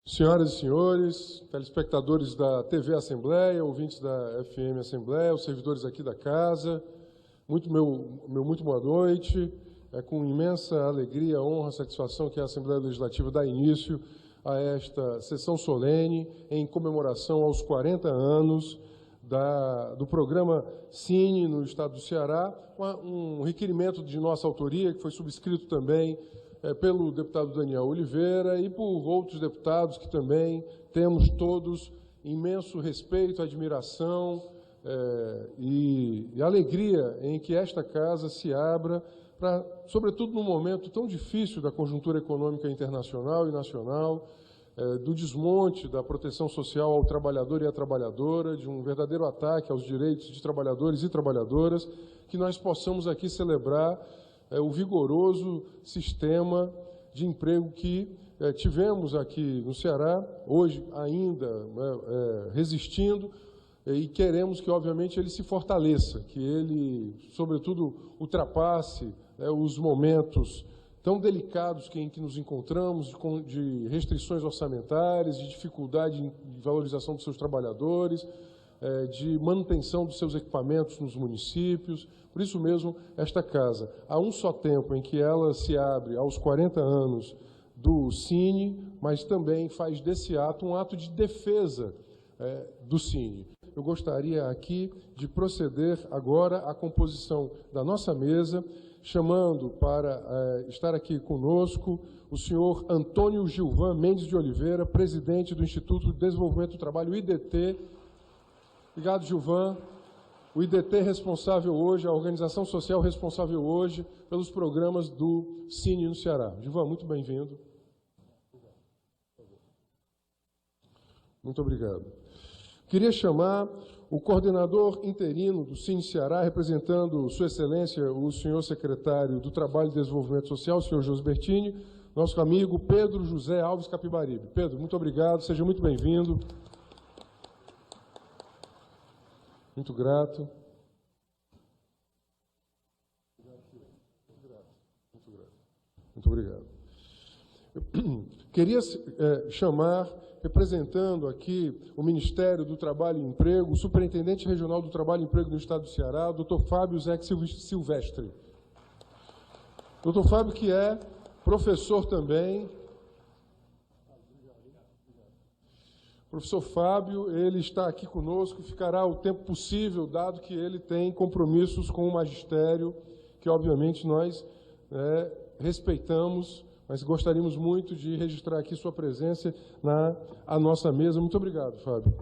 Senhoras e senhores, telespectadores da TV Assembleia, ouvintes da FM Assembleia, os servidores aqui da casa, muito boa noite. É com imensa alegria, honra, satisfação que a Assembleia Legislativa dá início a esta sessão solene em comemoração aos 40 anos do programa Cine no Estado do Ceará, um requerimento de nossa autoria, que foi subscrito também pelo deputado Daniel Oliveira e por outros deputados que também temos todos imenso respeito, admiração e alegria em que esta casa se abra, sobretudo num momento tão difícil da conjuntura econômica internacional e nacional, do desmonte da proteção social ao trabalhador e à trabalhadora, de um verdadeiro ataque aos direitos de trabalhadores e trabalhadoras, que nós possamos aqui celebrar o vigoroso sistema de emprego que tivemos aqui no Ceará, hoje ainda resistindo, e queremos que, obviamente, ele se fortaleça, que ele, sobretudo, ultrapasse os momentos tão delicados em que nos encontramos, de restrições orçamentárias, de dificuldade de valorização dos seus trabalhadores, de manutenção dos seus equipamentos nos municípios. Por isso mesmo, esta casa, a um só tempo em que ela se abre aos 40 anos do Cine, mas também faz desse ato um ato de defesa do Cine. Eu gostaria aqui de proceder agora à composição da nossa mesa, chamando para estar aqui conosco o senhor Antônio Gilvan Mendes de Oliveira, presidente do Instituto de Desenvolvimento do Trabalho, o IDT. Obrigado, Gilvan. O IDT responsável hoje, a organização social responsável hoje pelos programas do Cine no Ceará. Gilvan, muito bem-vindo. Muito obrigado. Queria chamar o coordenador interino do Cine Ceará, representando Sua Excelência, o senhor secretário do Trabalho e Desenvolvimento Social, o senhor Josbertini, nosso amigo Pedro José Alves Capibaribe. Pedro, muito obrigado, seja muito bem-vindo. Muito grato. Muito obrigado. Eu queria chamar, representando aqui o Ministério do Trabalho e Emprego, o Superintendente Regional do Trabalho e Emprego do Estado do Ceará, o Dr. Fábio Zé Silvestre. Dr. Fábio, que é professor também. Professor Fábio, ele está aqui conosco, ficará o tempo possível, dado que ele tem compromissos com o magistério, que obviamente nós respeitamos, mas gostaríamos muito de registrar aqui sua presença à nossa mesa. Muito obrigado, Fábio.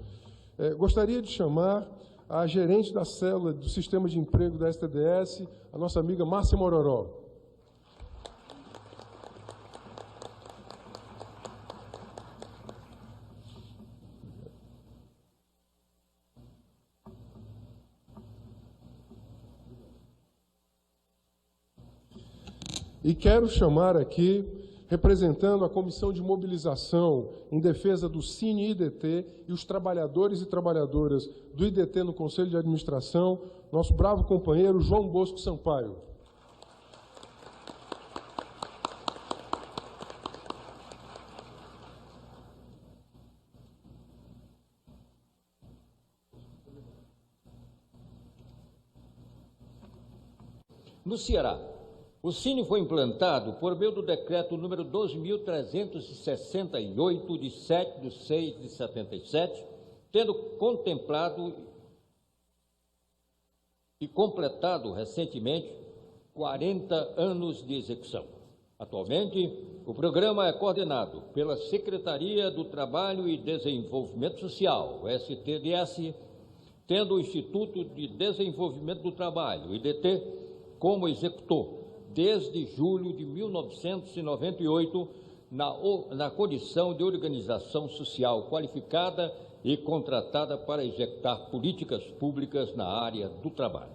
Gostaria de chamar a gerente da célula do Sistema de Emprego da STDS, a nossa amiga Márcia Mororó. E quero chamar aqui, representando a Comissão de Mobilização em Defesa do Cine IDT e os trabalhadores e trabalhadoras do IDT no Conselho de Administração, nosso bravo companheiro João Bosco Sampaio. No Ceará, o Cine foi implantado por meio do decreto número 12.368, de 7 de 6 de 77, tendo contemplado e completado recentemente 40 anos de execução. Atualmente, o programa é coordenado pela Secretaria do Trabalho e Desenvolvimento Social, o STDS, tendo o Instituto de Desenvolvimento do Trabalho, o IDT, como executor, desde julho de 1998, na condição de organização social qualificada e contratada para executar políticas públicas na área do trabalho.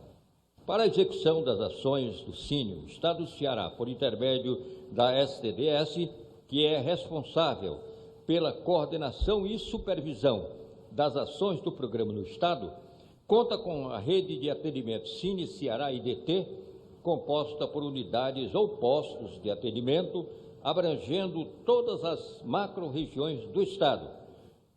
Para a execução das ações do Cine, o Estado do Ceará, por intermédio da STDS, que é responsável pela coordenação e supervisão das ações do programa no Estado, conta com a rede de atendimento Cine Ceará IDT, composta por unidades ou postos de atendimento abrangendo todas as macro-regiões do Estado,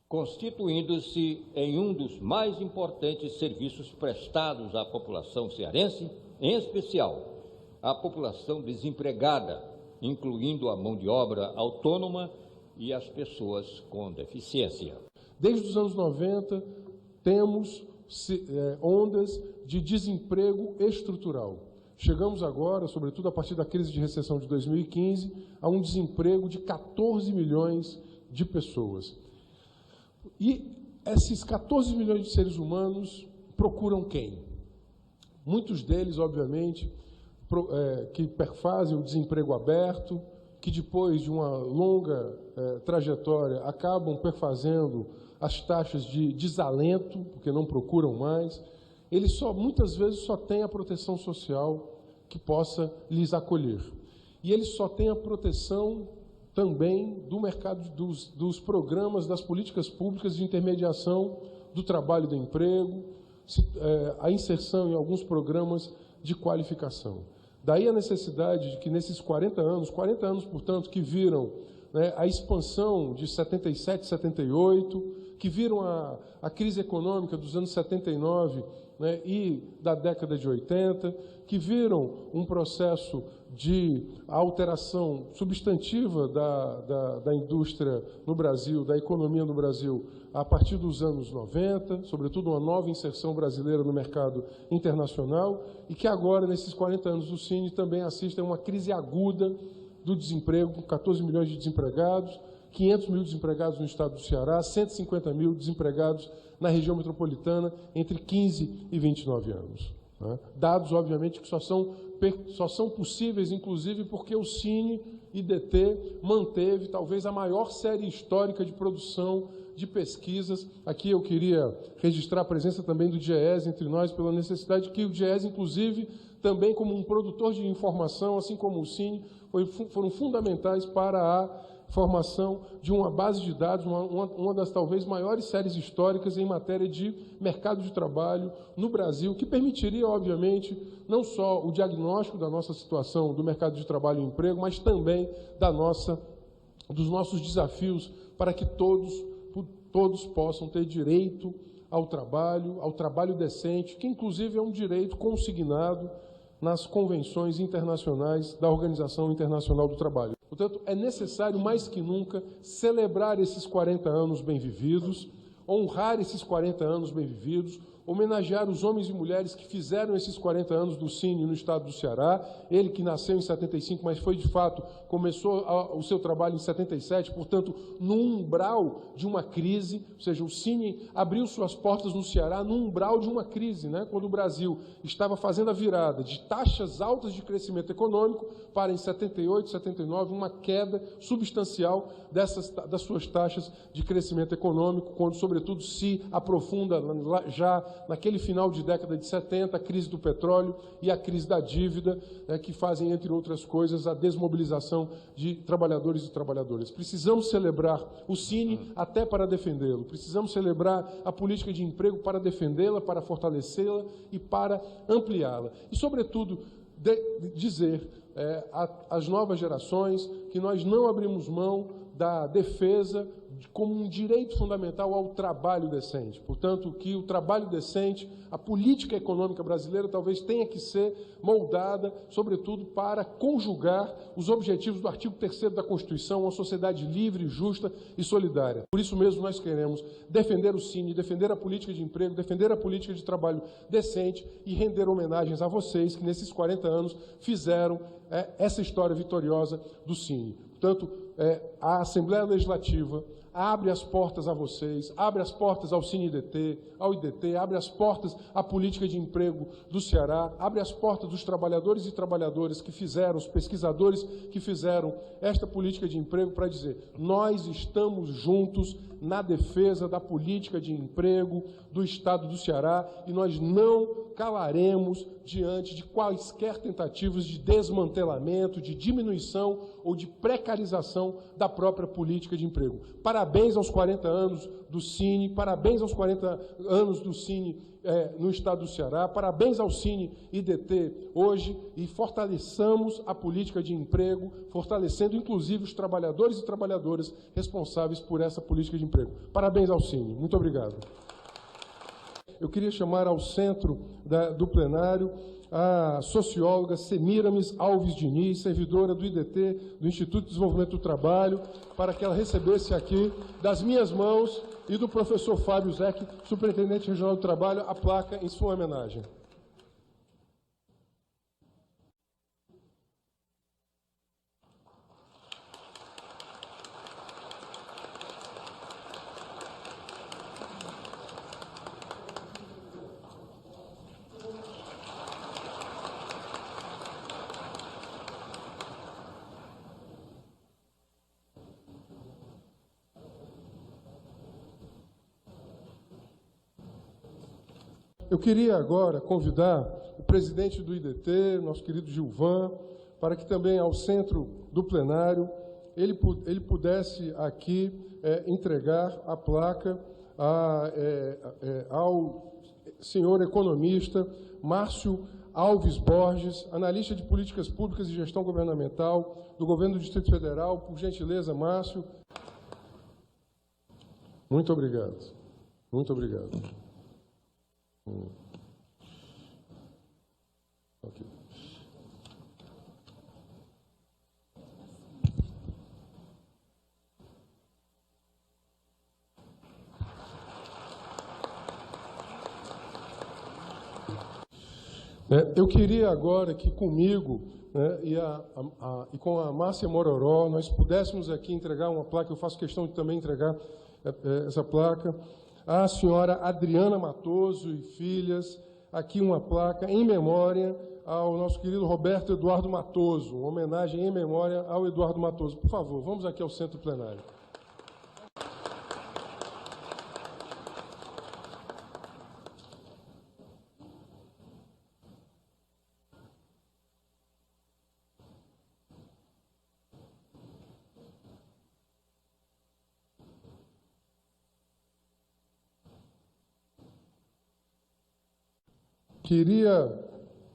constituindo-se em um dos mais importantes serviços prestados à população cearense, em especial à população desempregada, incluindo a mão de obra autônoma e as pessoas com deficiência. Desde os anos 90, temos ondas de desemprego estrutural. Chegamos agora, sobretudo a partir da crise de recessão de 2015, a um desemprego de 14 milhões de pessoas. E esses 14 milhões de seres humanos procuram quem? Muitos deles, obviamente, que perfazem o desemprego aberto, que depois de uma longa trajetória acabam perfazendo as taxas de desalento, porque não procuram mais. Eles muitas vezes só têm a proteção social que possa lhes acolher. E eles só têm a proteção também do mercado, dos programas, das políticas públicas de intermediação do trabalho e do emprego, a inserção em alguns programas de qualificação. Daí a necessidade de que nesses 40 anos, portanto, que viram a expansão de 77, 78, que viram a crise econômica dos anos 79 e da década de 80, que viram um processo de alteração substantiva da indústria no Brasil, da economia no Brasil, a partir dos anos 90, sobretudo uma nova inserção brasileira no mercado internacional, e que agora, nesses 40 anos do Cine, também assistem a uma crise aguda do desemprego, com 14 milhões de desempregados, 500 mil desempregados no estado do Ceará, 150 mil desempregados na região metropolitana entre 15 e 29 anos. Dados, obviamente, que só são possíveis, inclusive, porque o Cine-IDT manteve talvez a maior série histórica de produção de pesquisas. Aqui eu queria registrar a presença também do DIEESE entre nós, pela necessidade que o DIEESE, inclusive, também como um produtor de informação, assim como o Cine, foram fundamentais para a formação de uma base de dados, uma das talvez maiores séries históricas em matéria de mercado de trabalho no Brasil, que permitiria, obviamente, não só o diagnóstico da nossa situação do mercado de trabalho e emprego, mas também dos nossos desafios para que todos possam ter direito ao trabalho decente, que inclusive é um direito consignado nas convenções internacionais da Organização Internacional do Trabalho. Portanto, é necessário, mais que nunca, celebrar esses 40 anos bem-vividos, honrar esses 40 anos bem-vividos, homenagear os homens e mulheres que fizeram esses 40 anos do Cine no estado do Ceará, ele que nasceu em 75, mas foi, de fato, começou o seu trabalho em 77, portanto, no umbral de uma crise, ou seja, o Cine abriu suas portas no Ceará no umbral de uma crise, quando o Brasil estava fazendo a virada de taxas altas de crescimento econômico para, em 78, 79, uma queda substancial das suas taxas de crescimento econômico, quando, sobretudo, se aprofunda já naquele final de década de 70, a crise do petróleo e a crise da dívida, que fazem, entre outras coisas, a desmobilização de trabalhadores e trabalhadoras. Precisamos celebrar o Cine até para defendê-lo. Precisamos celebrar a política de emprego para defendê-la, para fortalecê-la e para ampliá-la. E, sobretudo, dizer às novas gerações que nós não abrimos mão da defesa como um direito fundamental ao trabalho decente. Portanto, que o trabalho decente, a política econômica brasileira talvez tenha que ser moldada, sobretudo, para conjugar os objetivos do artigo 3º da Constituição, uma sociedade livre, justa e solidária. Por isso mesmo nós queremos defender o Cine, defender a política de emprego, defender a política de trabalho decente e render homenagens a vocês que nesses 40 anos fizeram essa história vitoriosa do Cine. Portanto, a Assembleia Legislativa abre as portas a vocês, abre as portas ao Cine-IDT, ao IDT, abre as portas à política de emprego do Ceará, abre as portas dos trabalhadores e trabalhadoras que fizeram, os pesquisadores que fizeram esta política de emprego para dizer: nós estamos juntos na defesa da política de emprego do Estado do Ceará e nós não calaremos diante de quaisquer tentativas de desmantelamento, de diminuição ou de precarização definição da própria política de emprego. Parabéns aos 40 anos do Cine, parabéns aos 40 anos do Cine no estado do Ceará, parabéns ao Cine IDT hoje, e fortaleçamos a política de emprego, fortalecendo inclusive os trabalhadores e trabalhadoras responsáveis por essa política de emprego. Parabéns ao Cine. Muito obrigado. Eu queria chamar ao centro do plenário a socióloga Semiramis Alves Diniz, servidora do IDT, do Instituto de Desenvolvimento do Trabalho, para que ela recebesse aqui, das minhas mãos e do professor Fábio Zeck, superintendente regional do trabalho, a placa em sua homenagem. Eu queria agora convidar o presidente do IDT, nosso querido Gilvan, para que também ao centro do plenário ele pudesse aqui entregar a placa ao senhor economista Márcio Alves Borges, analista de políticas públicas e gestão governamental do governo do Distrito Federal. Por gentileza, Márcio. Muito obrigado. Muito obrigado. Okay. Eu queria agora que comigo, né, e com a Márcia Mororó, nós pudéssemos aqui entregar uma placa. Eu faço questão de também entregar essa placa à senhora Adriana Matoso e filhas, aqui uma placa em memória ao nosso querido Roberto Eduardo Matoso, uma homenagem em memória ao Eduardo Matoso. Por favor, vamos aqui ao centro plenário.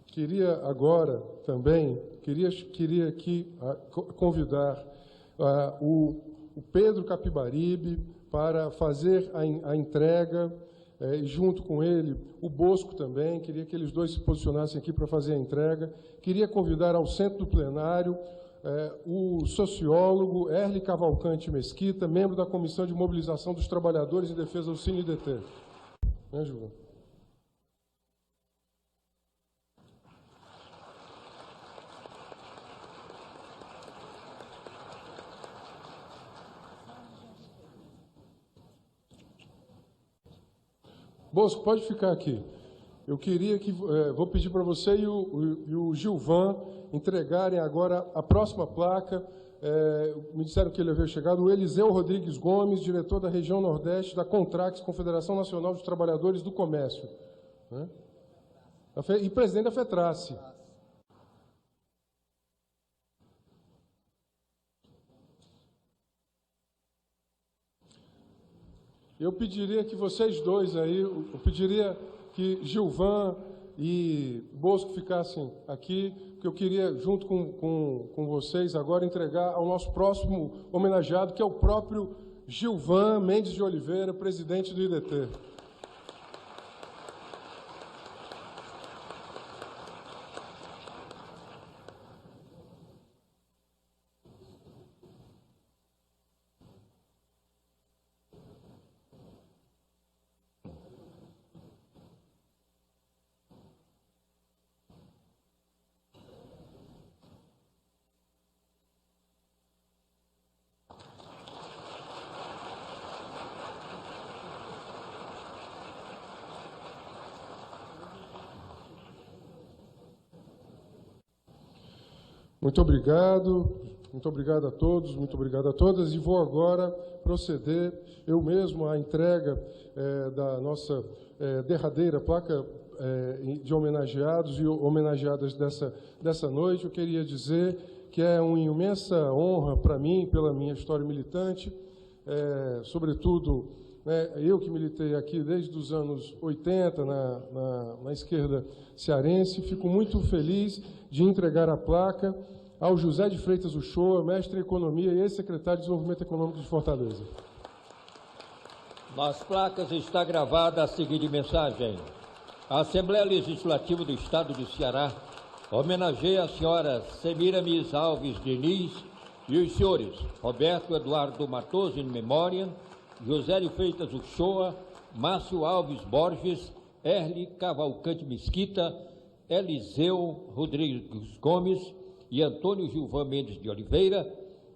Queria agora também, queria aqui convidar o Pedro Capibaribe para fazer a entrega, e junto com ele o Bosco também. Queria que eles dois se posicionassem aqui para fazer a entrega. Queria convidar ao centro do plenário o sociólogo Erle Cavalcante Mesquita, membro da Comissão de Mobilização dos Trabalhadores em Defesa do Cine IDT. Né, Gilvan? Bosco, pode ficar aqui. Eu queria que... vou pedir para você e o Gilvan entregarem agora a próxima placa. Me disseram que ele havia chegado. O Eliseu Rodrigues Gomes, diretor da região Nordeste da Contrax, Confederação Nacional dos Trabalhadores do Comércio, né? E presidente da FETRACE. Eu pediria que vocês dois aí, eu pediria que Gilvan e Bosco ficassem aqui, porque eu queria, junto com vocês, agora entregar ao nosso próximo homenageado, que é o próprio Gilvan Mendes de Oliveira, presidente do IDT. Muito obrigado a todos, muito obrigado a todas. E vou agora proceder eu mesmo à entrega da nossa derradeira placa de homenageados e homenageadas dessa noite. Eu queria dizer que é uma imensa honra para mim, pela minha história militante, sobretudo, né, eu que militei aqui desde os anos 80 na esquerda cearense, fico muito feliz de entregar a placa ao José de Freitas Uchoa, mestre em Economia e ex-secretário de Desenvolvimento Econômico de Fortaleza. Nas placas está gravada a seguinte mensagem: a Assembleia Legislativa do Estado do Ceará homenageia a senhora Semiramis Alves Diniz e os senhores Roberto Eduardo Matoso, in memória, José de Freitas Uchoa, Márcio Alves Borges, Erle Cavalcante Mesquita, Eliseu Rodrigues Gomes e Antônio Gilvan Mendes de Oliveira,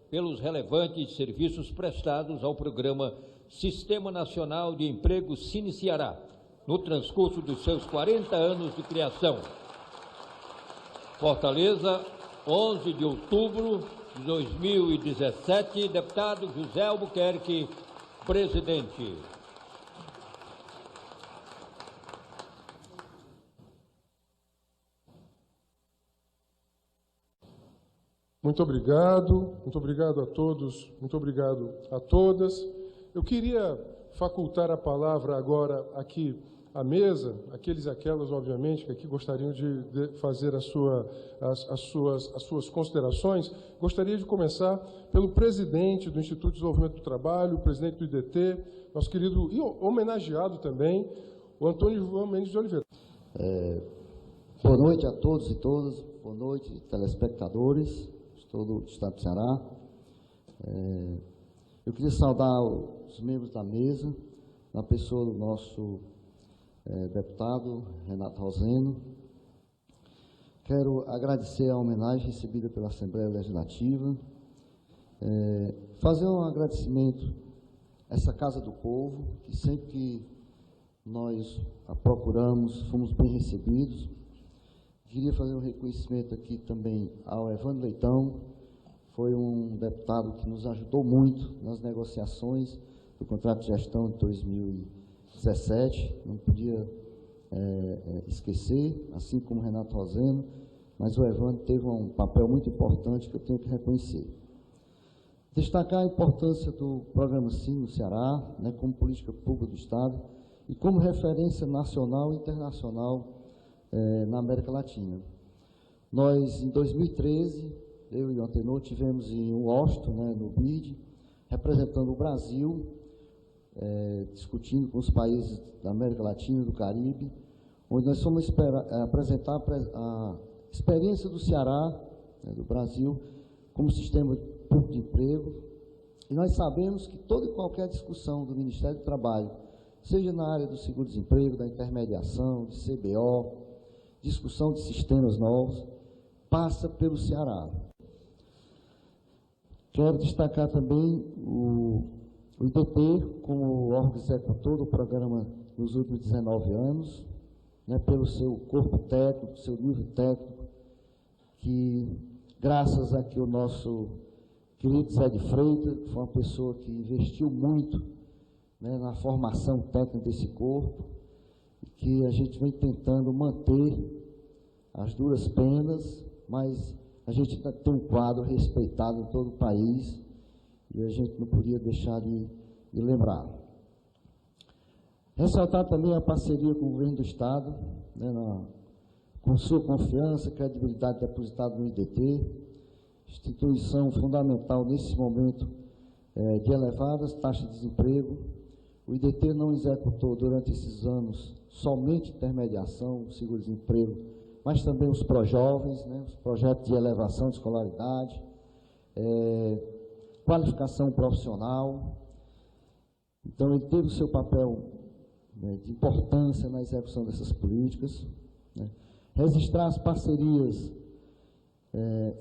pelos relevantes serviços prestados ao programa Sistema Nacional de Emprego Cine Ceará, no transcurso dos seus 40 anos de criação. Fortaleza, 11 de outubro de 2017, deputado José Albuquerque, presidente. Muito obrigado a todos, muito obrigado a todas. Eu queria facultar a palavra agora aqui à mesa, aqueles e aquelas, obviamente, que aqui gostariam de fazer as suas considerações. Gostaria de começar pelo presidente do Instituto de Desenvolvimento do Trabalho, o presidente do IDT, nosso querido e homenageado também, o Antônio Gilvan Mendes de Oliveira. Boa noite a todos e todas, boa noite, telespectadores de todo o Estado do Ceará. Eu queria saudar os membros da mesa, na pessoa do nosso deputado Renato Roseno. Quero agradecer a homenagem recebida pela Assembleia Legislativa, fazer um agradecimento a essa Casa do Povo, que sempre que nós a procuramos, fomos bem recebidos. Queria fazer um reconhecimento aqui também ao Evandro Leitão, foi um deputado que nos ajudou muito nas negociações do contrato de gestão de 2017, não podia esquecer, assim como o Renato Roseno, mas o Evandro teve um papel muito importante que eu tenho que reconhecer. Destacar a importância do programa Cine no Ceará, né, como política pública do Estado e como referência nacional e internacional na América Latina. Nós, em 2013, eu e o Antenor tivemos em Washington, né, no BID, representando o Brasil, discutindo com os países da América Latina e do Caribe, onde nós fomos apresentar a experiência do Ceará, né, do Brasil, como sistema público de emprego. E nós sabemos que toda e qualquer discussão do Ministério do Trabalho, seja na área do seguro-desemprego, da intermediação, de CBO, discussão de sistemas novos, passa pelo Ceará. Quero destacar também o IDT como órgão executor do programa nos últimos 19 anos, né, pelo seu corpo técnico, seu nível técnico, que graças a que o nosso querido Zé de Freitas foi uma pessoa que investiu muito, né, na formação técnica desse corpo, que a gente vem tentando manter as duras penas, mas a gente tem um quadro respeitado em todo o país e a gente não podia deixar de lembrar. Ressaltar também a parceria com o governo do Estado, né, com sua confiança, credibilidade depositada no IDT, instituição fundamental nesse momento de elevadas taxas de desemprego. O IDT não executou durante esses anos somente intermediação, seguro-desemprego, mas também os pró-jovens, né, os projetos de elevação de escolaridade, qualificação profissional. Então, ele teve o seu papel, né, de importância na execução dessas políticas, né. Registrar as parcerias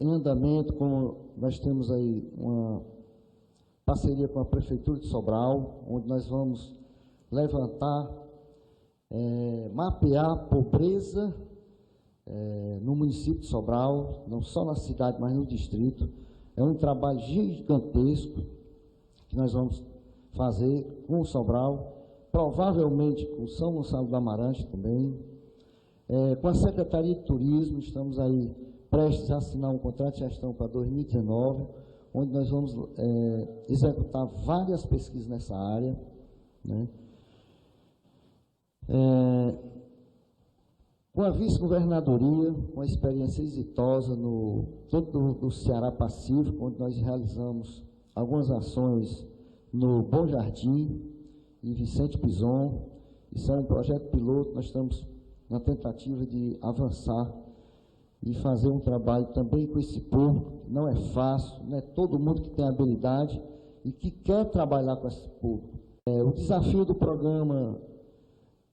em andamento, como nós temos aí uma parceria com a Prefeitura de Sobral, onde nós vamos levantar, mapear a pobreza no município de Sobral, não só na cidade, mas no distrito. É um trabalho gigantesco que nós vamos fazer com o Sobral, provavelmente com São Gonçalo do Amarante também. Com a Secretaria de Turismo, estamos aí prestes a assinar um contrato de gestão para 2019, onde nós vamos executar várias pesquisas nessa área, né? Com a vice-governadoria, com a experiência exitosa tanto do Ceará Pacífico, onde nós realizamos algumas ações no Bom Jardim e Vicente Pison. Isso é um projeto piloto, nós estamos na tentativa de avançar e fazer um trabalho também com esse público. Não é fácil, não é todo mundo que tem habilidade e que quer trabalhar com esse público. O desafio do programa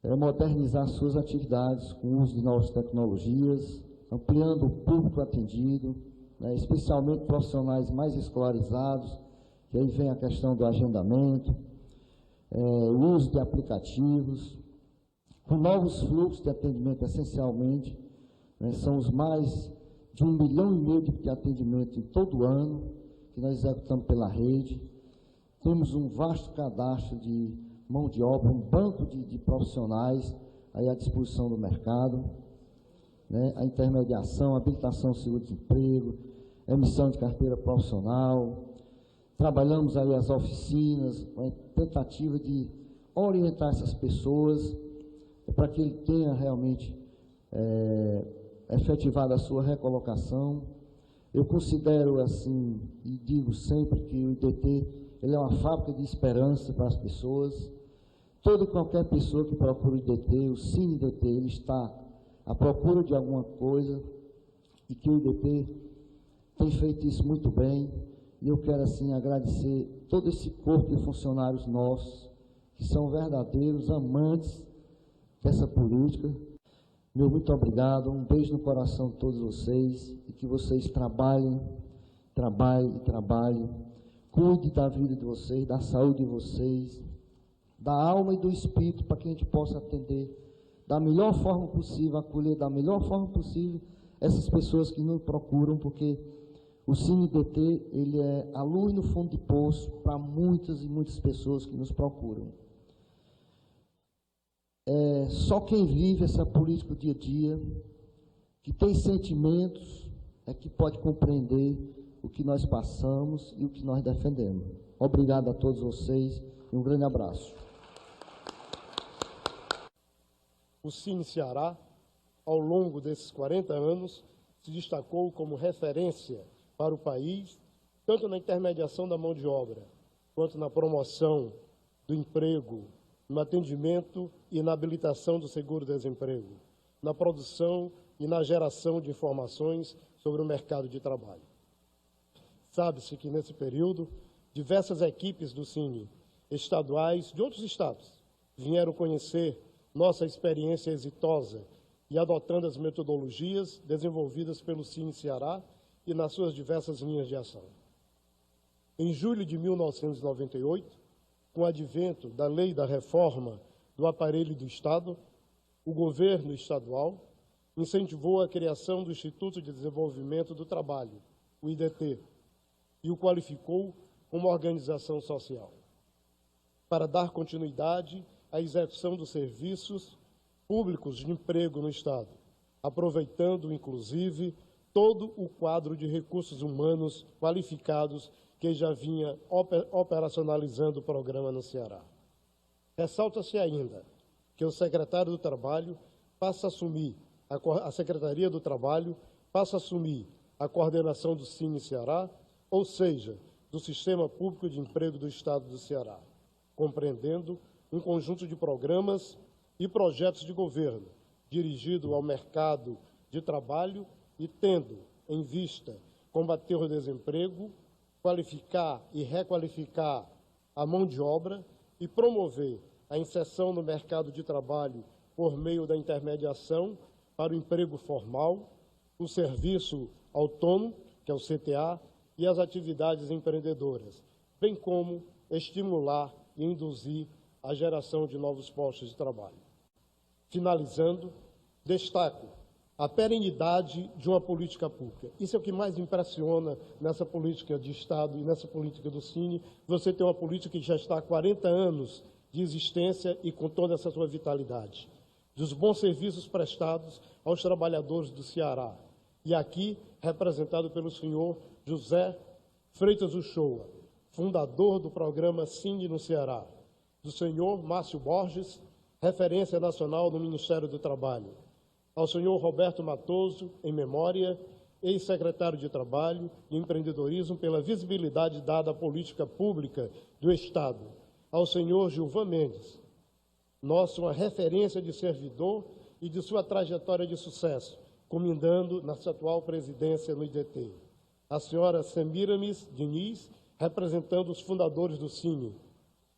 é modernizar suas atividades com o uso de novas tecnologias, ampliando o público atendido, né, especialmente profissionais mais escolarizados, que aí vem a questão do agendamento, o uso de aplicativos, com novos fluxos de atendimento essencialmente, né, são os mais de 1,5 milhão de atendimento em todo ano, que nós executamos pela rede. Temos um vasto cadastro de mão de obra, um banco de profissionais aí à disposição do mercado, né? A intermediação, habilitação ao seguro-desemprego, emissão de carteira profissional. Trabalhamos aí as oficinas, com a tentativa de orientar essas pessoas para que ele tenha realmente efetivado a sua recolocação. Eu considero assim, e digo sempre, que o IDT ele é uma fábrica de esperança para as pessoas. Toda e qualquer pessoa que procura o IDT, o Cine IDT, ele está à procura de alguma coisa e que o IDT tem feito isso muito bem. E eu quero, assim, agradecer todo esse corpo de funcionários nossos, que são verdadeiros amantes dessa política. Meu muito obrigado, um beijo no coração de todos vocês e que vocês trabalhem, cuide da vida de vocês, da saúde de vocês, da alma e do espírito, para que a gente possa atender da melhor forma possível, acolher da melhor forma possível essas pessoas que nos procuram, porque o Cine IDT, ele é a luz no fundo de poço para muitas e muitas pessoas que nos procuram. Só quem vive essa política dia a dia, que tem sentimentos, é que pode compreender o que nós passamos e o que nós defendemos. Obrigado a todos vocês e um grande abraço. O Cine Ceará, ao longo desses 40 anos, se destacou como referência para o país, tanto na intermediação da mão de obra, quanto na promoção do emprego, no atendimento e na habilitação do seguro-desemprego, na produção e na geração de informações sobre o mercado de trabalho. Sabe-se que, nesse período, diversas equipes do Cine, estaduais de outros estados, vieram conhecer nossa experiência exitosa e adotando as metodologias desenvolvidas pelo Cine Ceará e nas suas diversas linhas de ação. Em julho de 1998, com o advento da Lei da Reforma do Aparelho do Estado, o governo estadual incentivou a criação do Instituto de Desenvolvimento do Trabalho, o IDT, e o qualificou como organização social, para dar continuidade à execução dos serviços públicos de emprego no Estado, aproveitando, inclusive, todo o quadro de recursos humanos qualificados que já vinha operacionalizando o programa no Ceará. Ressalta-se ainda que o secretário do Trabalho passa a assumir, a Secretaria do Trabalho passa a assumir a coordenação do Cine Ceará, ou seja, do Sistema Público de Emprego do Estado do Ceará, compreendendo um conjunto de programas e projetos de governo dirigido ao mercado de trabalho e tendo em vista combater o desemprego, qualificar e requalificar a mão de obra e promover a inserção no mercado de trabalho por meio da intermediação para o emprego formal, o serviço autônomo, que é o CTA, e as atividades empreendedoras, bem como estimular e induzir a geração de novos postos de trabalho. Finalizando, destaco a perenidade de uma política pública. Isso é o que mais impressiona nessa política de Estado e nessa política do Cine. Você tem uma política que já está há 40 anos de existência e com toda essa sua vitalidade. Dos bons serviços prestados aos trabalhadores do Ceará e aqui representado pelo senhor José Freitas Uchoa, fundador do programa Cine no Ceará, do senhor Márcio Borges, referência nacional no Ministério do Trabalho, ao senhor Roberto Matoso, em memória, ex-secretário de Trabalho e Empreendedorismo, pela visibilidade dada à política pública do Estado, ao senhor Gilvan Mendes, nosso uma referência de servidor e de sua trajetória de sucesso, culminando na sua atual presidência no IDT. A senhora Semiramis Diniz, representando os fundadores do Cine.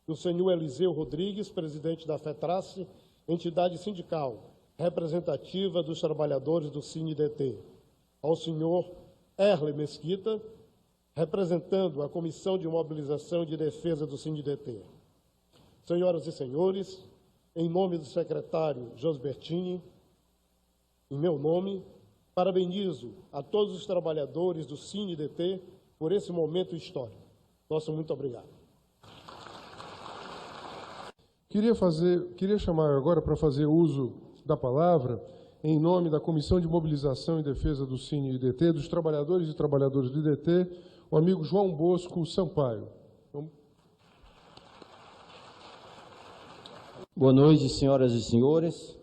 O senhor Eliseu Rodrigues, presidente da FETRACE, entidade sindical representativa dos trabalhadores do Cine-DT. Ao senhor Erle Mesquita, representando a Comissão de Mobilização e de Defesa do Cine-DT. Senhoras e senhores, em nome do secretário Josbertini, em meu nome, parabenizo a todos os trabalhadores do Cine-DT por esse momento histórico. Nosso muito obrigado. Queria chamar agora para fazer uso da palavra, em nome da Comissão de Mobilização e Defesa do Cine-DT, dos trabalhadores e trabalhadoras do IDT, o amigo João Bosco Sampaio. Boa noite, senhoras e senhores.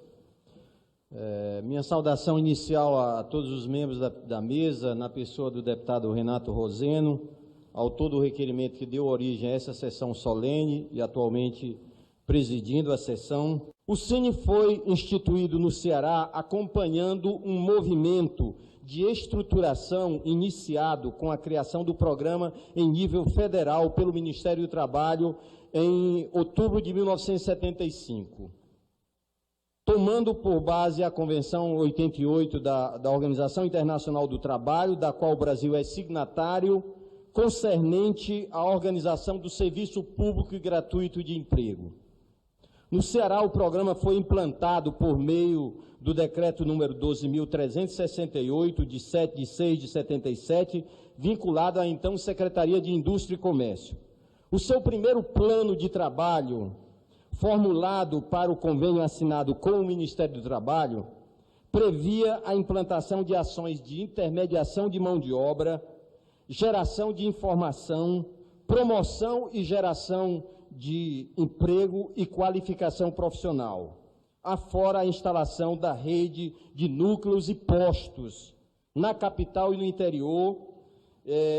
Minha saudação inicial a todos os membros da mesa, na pessoa do deputado Renato Roseno, autor do requerimento que deu origem a essa sessão solene e atualmente presidindo a sessão. O Cine foi instituído no Ceará acompanhando um movimento de estruturação iniciado com a criação do programa em nível federal pelo Ministério do Trabalho em outubro de 1975. Tomando por base a Convenção 88 da Organização Internacional do Trabalho, da qual o Brasil é signatário, concernente à organização do Serviço Público e Gratuito de Emprego. No Ceará, o programa foi implantado por meio do decreto número 12.368, de 7 de 6 de 77, vinculado à então Secretaria de Indústria e Comércio. O seu primeiro plano de trabalho, formulado para o convênio assinado com o Ministério do Trabalho, previa a implantação de ações de intermediação de mão de obra, geração de informação, promoção e geração de emprego e qualificação profissional, afora a instalação da rede de núcleos e postos na capital e no interior,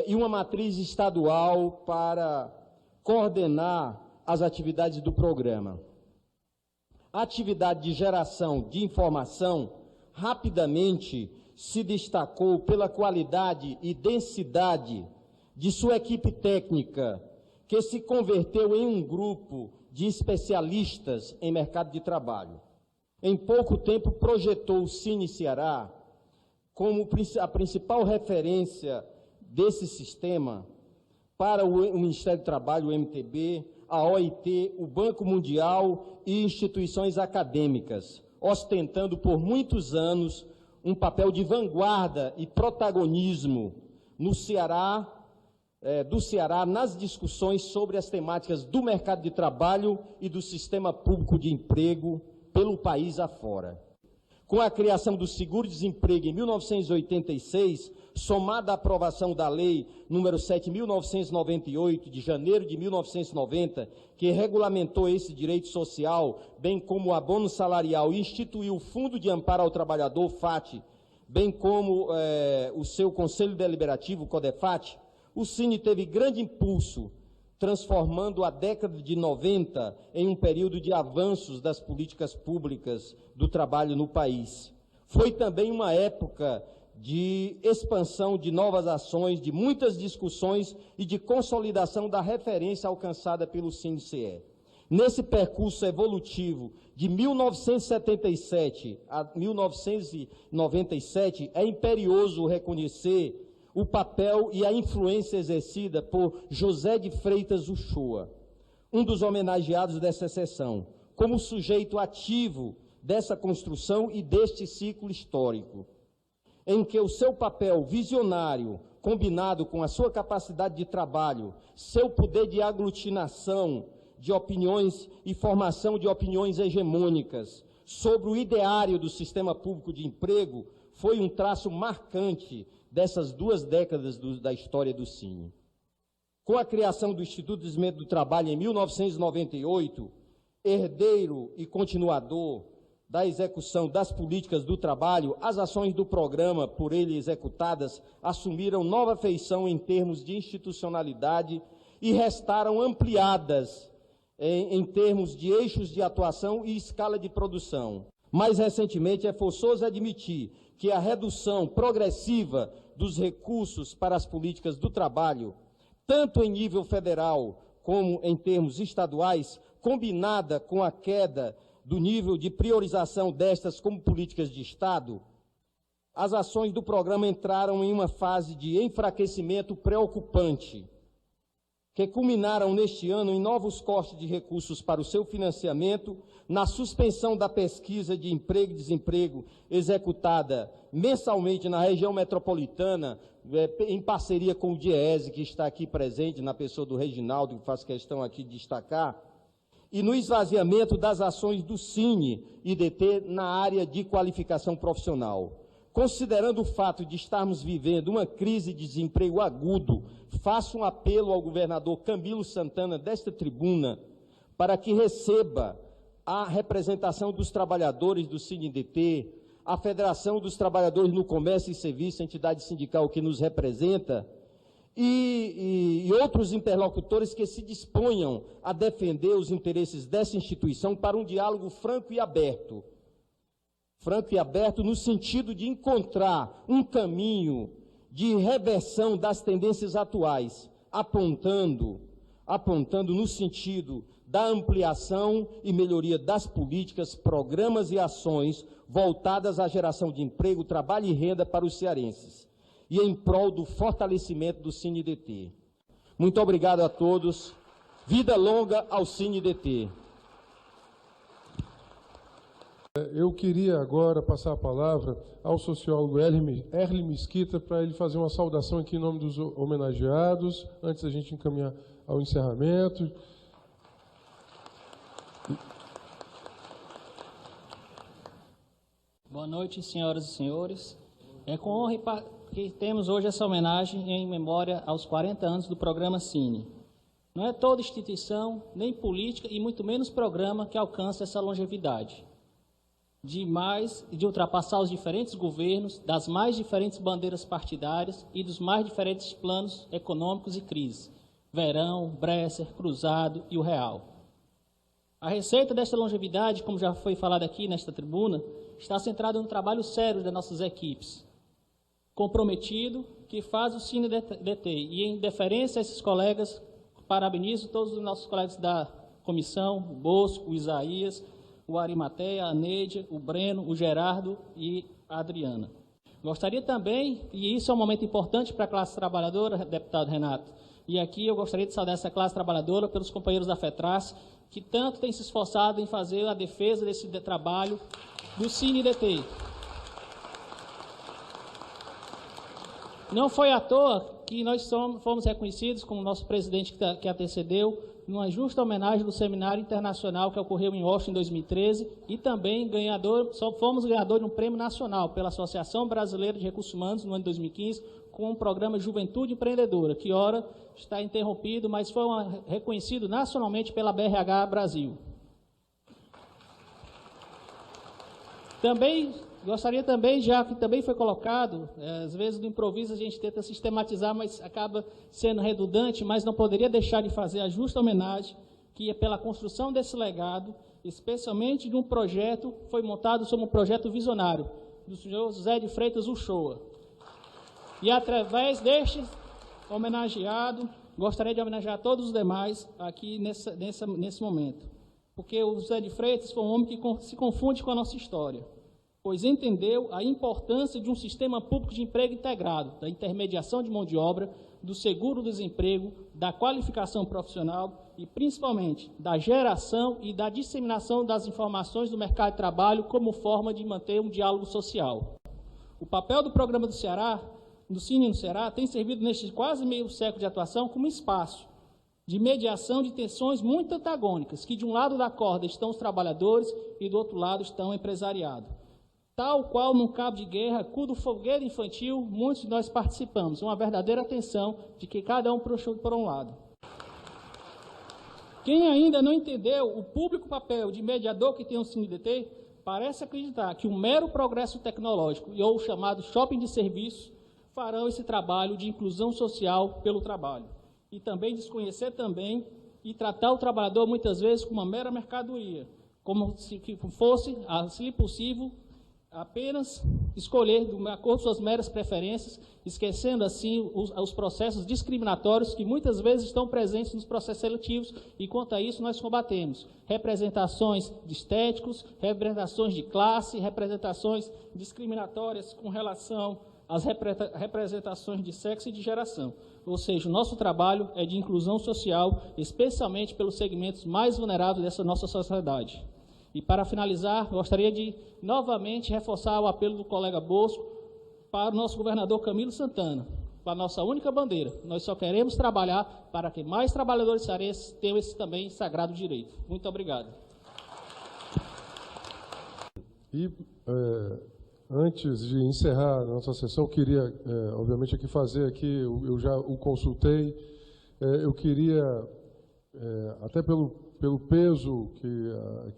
e uma matriz estadual para coordenar as atividades do programa. A atividade de geração de informação rapidamente se destacou pela qualidade e densidade de sua equipe técnica, que se converteu em um grupo de especialistas em mercado de trabalho. Em pouco tempo, projetou o Cine Ceará como a principal referência desse sistema para o Ministério do Trabalho, o MTB, a OIT, o Banco Mundial e instituições acadêmicas, ostentando por muitos anos um papel de vanguarda e protagonismo no Ceará, do Ceará nas discussões sobre as temáticas do mercado de trabalho e do sistema público de emprego pelo país afora. Com a criação do seguro-desemprego em 1986, somada à aprovação da Lei número 7.998, de janeiro de 1990, que regulamentou esse direito social, bem como o abono salarial e instituiu o Fundo de Amparo ao Trabalhador, FAT, bem como o seu Conselho Deliberativo, o CODEFAT, o Cine teve grande impulso, transformando a década de 90 em um período de avanços das políticas públicas do trabalho no país. Foi também uma época de expansão de novas ações, de muitas discussões e de consolidação da referência alcançada pelo Cine-CE. Nesse percurso evolutivo de 1977 a 1997, é imperioso reconhecer o papel e a influência exercida por José de Freitas Uchoa, um dos homenageados dessa sessão, como sujeito ativo dessa construção e deste ciclo histórico, em que o seu papel visionário, combinado com a sua capacidade de trabalho, seu poder de aglutinação de opiniões e formação de opiniões hegemônicas sobre o ideário do sistema público de emprego, foi um traço marcante dessas 2 décadas da história do Cine. Com a criação do Instituto de Desenvolvimento do Trabalho em 1998, herdeiro e continuador da execução das políticas do trabalho, as ações do programa por ele executadas assumiram nova feição em termos de institucionalidade e restaram ampliadas em termos de eixos de atuação e escala de produção. Mais recentemente, é forçoso admitir que a redução progressiva dos recursos para as políticas do trabalho, tanto em nível federal como em termos estaduais, combinada com a queda do nível de priorização destas como políticas de Estado, as ações do programa entraram em uma fase de enfraquecimento preocupante, que culminaram neste ano em novos cortes de recursos para o seu financiamento, na suspensão da pesquisa de emprego e desemprego executada mensalmente na região metropolitana, em parceria com o DIEESE, que está aqui presente, na pessoa do Reginaldo, que faz questão aqui de destacar, e no esvaziamento das ações do Cine e DT na área de qualificação profissional. Considerando o fato de estarmos vivendo uma crise de desemprego agudo, faço um apelo ao governador Camilo Santana desta tribuna para que receba a representação dos trabalhadores do Cine-DT, a Federação dos Trabalhadores no Comércio e Serviço, a entidade sindical que nos representa, e outros interlocutores que se disponham a defender os interesses dessa instituição para um diálogo franco e aberto no sentido de encontrar um caminho de reversão das tendências atuais, apontando no sentido da ampliação e melhoria das políticas, programas e ações voltadas à geração de emprego, trabalho e renda para os cearenses, e em prol do fortalecimento do Cine-DT. Muito obrigado a todos. Vida longa ao Cine-DT. Eu queria agora passar a palavra ao sociólogo Erli Mesquita para ele fazer uma saudação aqui em nome dos homenageados, antes da gente encaminhar ao encerramento. Boa noite, senhoras e senhores. É com honra que temos hoje essa homenagem em memória aos 40 anos do programa Cine. Não é toda instituição, nem política e muito menos programa que alcança essa longevidade. De ultrapassar os diferentes governos, das mais diferentes bandeiras partidárias e dos mais diferentes planos econômicos e crises, Verão, Bresser, Cruzado e o Real. A receita desta longevidade, como já foi falado aqui nesta tribuna, está centrada no trabalho sério das nossas equipes, comprometido, que faz o Cine-DT. E em deferência a esses colegas, parabenizo todos os nossos colegas da comissão, o Bosco, o Isaías, o Arimateia, a Neidia, o Breno, o Gerardo e a Adriana. Gostaria também, e isso é um momento importante para a classe trabalhadora, deputado Renato, e aqui eu gostaria de saudar essa classe trabalhadora pelos companheiros da FETRAS, que tanto têm se esforçado em fazer a defesa desse trabalho do Cine-DT. Não foi à toa que nós fomos reconhecidos como nosso presidente que antecedeu, numa justa homenagem do Seminário Internacional que ocorreu em Washington em 2013 e também fomos ganhador de um prêmio nacional pela Associação Brasileira de Recursos Humanos no ano de 2015 com o programa Juventude Empreendedora, que ora está interrompido, mas foi reconhecido nacionalmente pela BRH Brasil. Gostaria também, já que também foi colocado, às vezes no improviso a gente tenta sistematizar, mas acaba sendo redundante, mas não poderia deixar de fazer a justa homenagem, que é pela construção desse legado, especialmente de um projeto, foi montado sob um projeto visionário, do senhor José de Freitas Uchoa. E através deste homenageado, gostaria de homenagear todos os demais aqui nesse momento, porque o José de Freitas foi um homem que se confunde com a nossa história, pois entendeu a importância de um sistema público de emprego integrado, da intermediação de mão de obra, do seguro-desemprego, da qualificação profissional e, principalmente, da geração e da disseminação das informações do mercado de trabalho como forma de manter um diálogo social. O papel do programa do Cine no Ceará, tem servido neste quase meio século de atuação como espaço de mediação de tensões muito antagônicas, que de um lado da corda estão os trabalhadores e do outro lado estão o empresariado. Tal qual num cabo de guerra, cu do fogueiro infantil, muitos de nós participamos. Uma verdadeira atenção de que cada um puxou por um lado. Quem ainda não entendeu o público papel de mediador que tem o CineDT, parece acreditar que o mero progresso tecnológico e ou o chamado shopping de serviço farão esse trabalho de inclusão social pelo trabalho. E também desconhecer também e tratar o trabalhador muitas vezes como uma mera mercadoria, como se fosse, se possível, apenas escolher de acordo com suas meras preferências, esquecendo assim os processos discriminatórios que muitas vezes estão presentes nos processos seletivos, e quanto a isso nós combatemos representações de estéticos, representações de classe, representações discriminatórias com relação às representações de sexo e de geração. Ou seja, o nosso trabalho é de inclusão social, especialmente pelos segmentos mais vulneráveis dessa nossa sociedade. E para finalizar, gostaria de novamente reforçar o apelo do colega Bosco para o nosso governador Camilo Santana, para a nossa única bandeira. Nós só queremos trabalhar para que mais trabalhadores cearenses tenham esse também sagrado direito. Muito obrigado. E, antes de encerrar a nossa sessão, queria, obviamente, aqui fazer aqui, eu já o consultei, eu queria, até pelo peso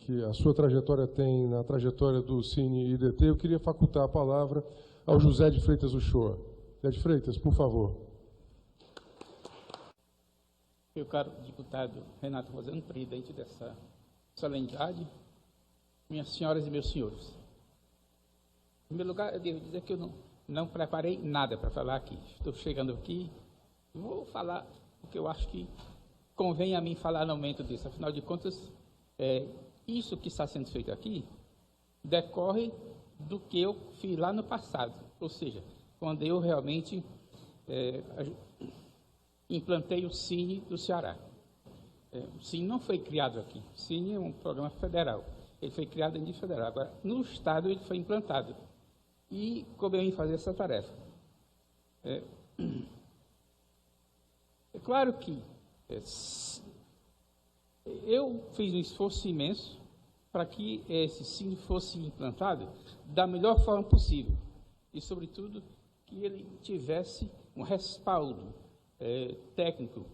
que a sua trajetória tem na trajetória do Cine IDT, eu queria facultar a palavra ao José de Freitas Uchoa. José de Freitas, por favor. Meu caro deputado Renato Roseno, presidente dessa solenidade, minhas senhoras e meus senhores. Em primeiro lugar, eu devo dizer que eu não preparei nada para falar aqui. Estou chegando aqui, vou falar o que eu acho que convém a mim falar no momento desse. Afinal de contas, isso que está sendo feito aqui decorre do que eu fiz lá no passado, ou seja, quando eu realmente implantei o Cine do Ceará. O Cine não foi criado aqui, o Cine é um programa federal, ele foi criado em nível federal, agora no Estado ele foi implantado. E como eu ia fazer essa tarefa? É claro que eu fiz um esforço imenso para que esse Cine fosse implantado da melhor forma possível e, sobretudo, que ele tivesse um respaldo técnico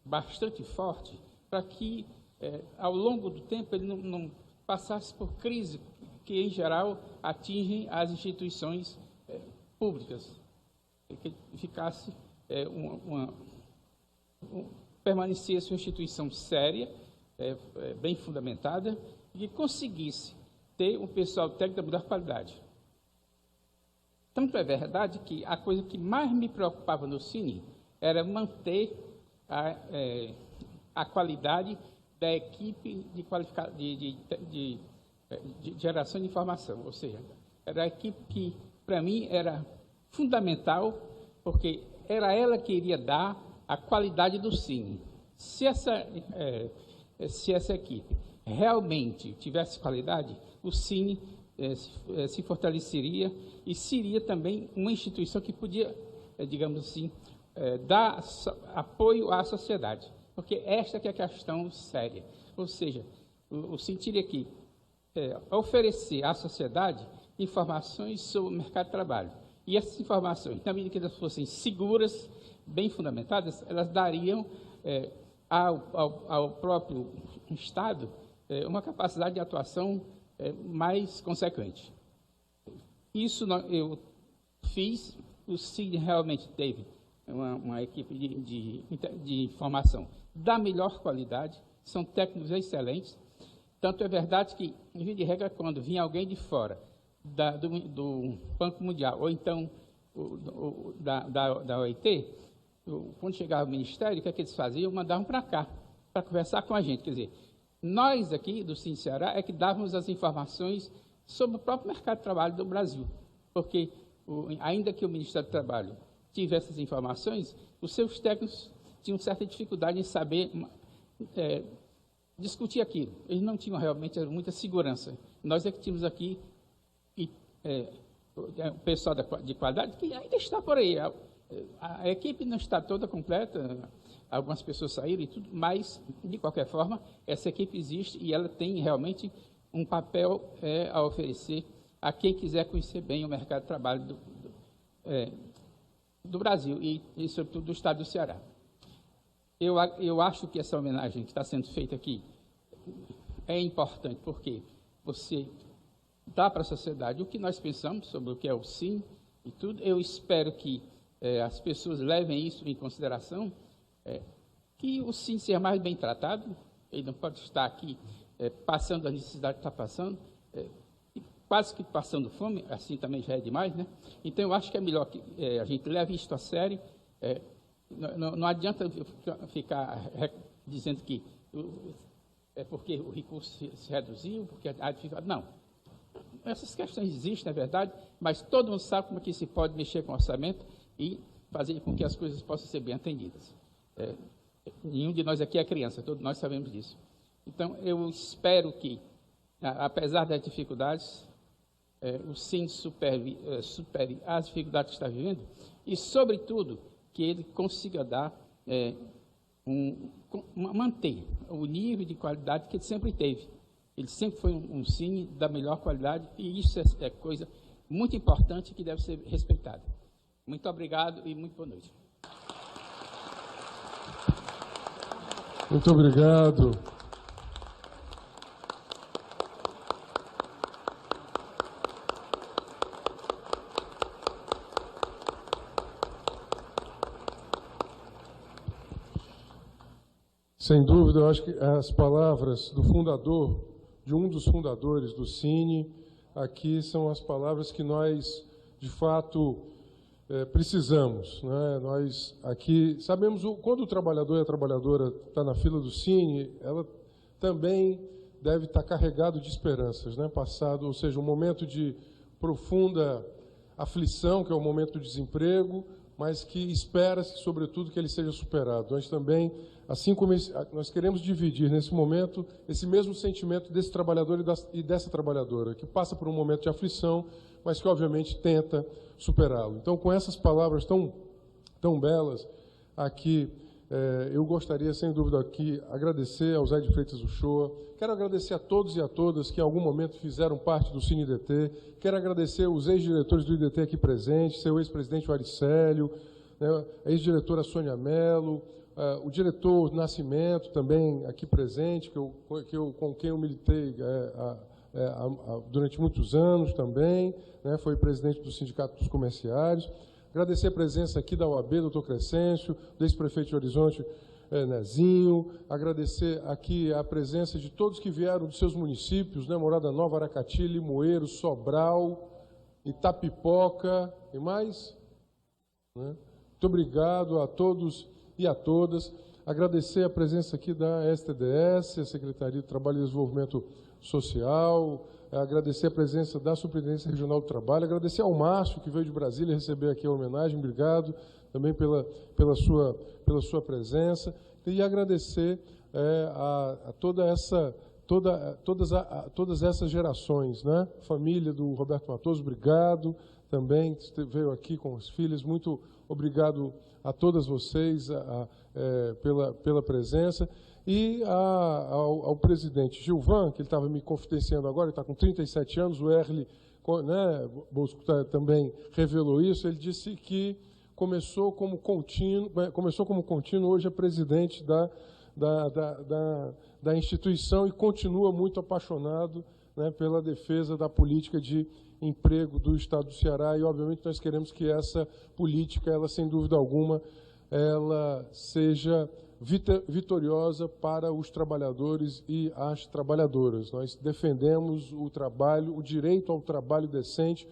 bastante forte para que, ao longo do tempo, ele não passasse por crise que, em geral, atingem as instituições públicas, que ficasse permanecesse uma instituição séria, bem fundamentada, e que conseguisse ter um pessoal técnico da melhor qualidade. Tanto é verdade que a coisa que mais me preocupava no Cine era manter a qualidade da equipe de geração de informação, ou seja, era a equipe que, para mim, era fundamental, porque era ela que iria dar a qualidade do Cine. Se essa equipe realmente tivesse qualidade, o Cine se fortaleceria e seria também uma instituição que podia, digamos assim, dar apoio à sociedade, porque esta que é a questão séria. Ou seja, o Cine teria que oferecer à sociedade informações sobre o mercado de trabalho. E essas informações, na medida que elas fossem seguras, bem fundamentadas, elas dariam ao próprio Estado uma capacidade de atuação mais consequente. Isso eu fiz, o Cine realmente teve uma equipe de informação da melhor qualidade, são técnicos excelentes, tanto é verdade que, em via de regra, quando vinha alguém de fora do Banco Mundial, ou então da OIT, quando chegava o Ministério, o que é que eles faziam? Mandavam para cá, para conversar com a gente. Quer dizer, nós aqui do Cine Ceará é que dávamos as informações sobre o próprio mercado de trabalho do Brasil, porque ainda que o Ministério do Trabalho tivesse essas informações, os seus técnicos tinham certa dificuldade em saber discutir aquilo. Eles não tinham realmente muita segurança. Nós é que tínhamos aqui o pessoal de qualidade que ainda está por aí. A equipe não está toda completa, algumas pessoas saíram e tudo, mas, de qualquer forma, essa equipe existe e ela tem realmente um papel a oferecer a quem quiser conhecer bem o mercado de trabalho do Brasil e, sobretudo, do estado do Ceará. Eu acho que essa homenagem que está sendo feita aqui é importante, porque você dá para a sociedade o que nós pensamos sobre o que é o Cine e tudo. Eu espero que as pessoas levem isso em consideração, que o Cine seja mais bem tratado. Ele não pode estar aqui passando a necessidade que está passando, quase que passando fome, assim também já é demais, né? Então, eu acho que é melhor que a gente leve isso a sério. Não adianta ficar dizendo que é porque o recurso se reduziu, porque a dificuldade... Não. Essas questões existem, é verdade, mas todo mundo sabe como é que se pode mexer com o orçamento e fazer com que as coisas possam ser bem atendidas. Nenhum de nós aqui é criança, todos nós sabemos disso. Então, eu espero que, apesar das dificuldades, o Cine supere as dificuldades que está vivendo e, sobretudo, que ele consiga dar, manter o nível de qualidade que ele sempre teve. Ele sempre foi um Cine da melhor qualidade e isso é coisa muito importante que deve ser respeitada. Muito obrigado e muito boa noite. Muito obrigado. Sem dúvida, eu acho que as palavras do fundador, de um dos fundadores do Cine, aqui são as palavras que nós, de fato, precisamos, né? Nós aqui sabemos, quando o trabalhador e a trabalhadora está na fila do Cine, ela também deve estar carregado de esperanças, né? Passado, ou seja, um momento de profunda aflição, que é o momento do desemprego, mas que espera-se, sobretudo, que ele seja superado. Nós também, assim como nós queremos dividir nesse momento esse mesmo sentimento desse trabalhador e dessa trabalhadora, que passa por um momento de aflição, mas que, obviamente, tenta superá-lo. Então, com essas palavras tão belas, aqui, eu gostaria, sem dúvida, aqui, agradecer ao Zé de Freitas Uchoa. Quero agradecer a todos e a todas que, em algum momento, fizeram parte do Cine IDT. Quero agradecer os ex-diretores do IDT aqui presentes, seu ex-presidente, o Aricélio, né, a ex-diretora Sônia Mello, o diretor Nascimento, também aqui presente, com quem eu militei durante muitos anos também, né, foi presidente do Sindicato dos Comerciários. Agradecer a presença aqui da OAB, doutor Crescêncio, do ex-prefeito de Horizonte, Nezinho. Agradecer aqui a presença de todos que vieram dos seus municípios, né, Morada Nova, Aracati, Limoeiro, Sobral, Itapipoca e mais. Né? Muito obrigado a todos e a todas. Agradecer a presença aqui da STDS, a Secretaria de Trabalho e Desenvolvimento Social. Agradecer a presença da Superintendência Regional do Trabalho, agradecer ao Márcio, que veio de Brasília receber aqui a homenagem, obrigado também pela sua presença, e agradecer a todas essas gerações, né? Família do Roberto Matoso, obrigado também, que veio aqui com os filhos, muito obrigado a todas vocês pela presença. E ao presidente Gilvan, que ele estava me confidenciando agora, ele está com 37 anos, o Erle, né, Bosco também revelou isso, ele disse que começou como contínuo, hoje é presidente da instituição e continua muito apaixonado, né, pela defesa da política de emprego do Estado do Ceará, e obviamente nós queremos que essa política, ela sem dúvida alguma, ela seja vitoriosa para os trabalhadores e as trabalhadoras. Nós defendemos o direito ao trabalho decente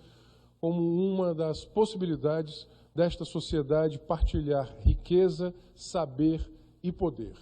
como uma das possibilidades desta sociedade partilhar riqueza, saber e poder.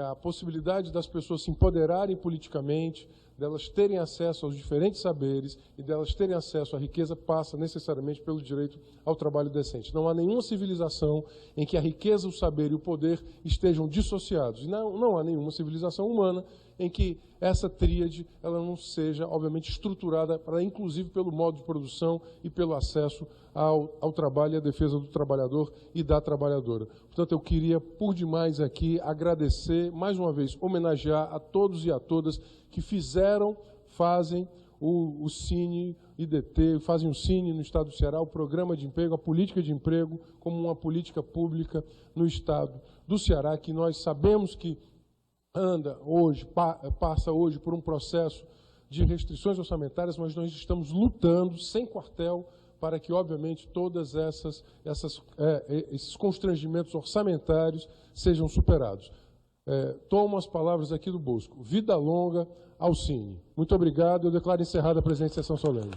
A possibilidade das pessoas se empoderarem politicamente, delas terem acesso aos diferentes saberes e delas terem acesso à riqueza passa necessariamente pelo direito ao trabalho decente. Não há nenhuma civilização em que a riqueza, o saber e o poder estejam dissociados. E não há nenhuma civilização humana em que essa tríade ela não seja, obviamente, estruturada, inclusive pelo modo de produção e pelo acesso ao trabalho e à defesa do trabalhador e da trabalhadora. Portanto, eu queria, por demais aqui, agradecer, mais uma vez, homenagear a todos e a todas que fizeram, fazem o Cine IDT, fazem o Cine no Estado do Ceará, o programa de emprego, a política de emprego, como uma política pública no Estado do Ceará, que nós sabemos que anda hoje, passa hoje por um processo de restrições orçamentárias, mas nós estamos lutando sem quartel para que, obviamente, todas esses constrangimentos orçamentários sejam superados. Tomo as palavras aqui do Bosco. Vida longa ao Cine. Muito obrigado. Eu declaro encerrada a presente sessão solene.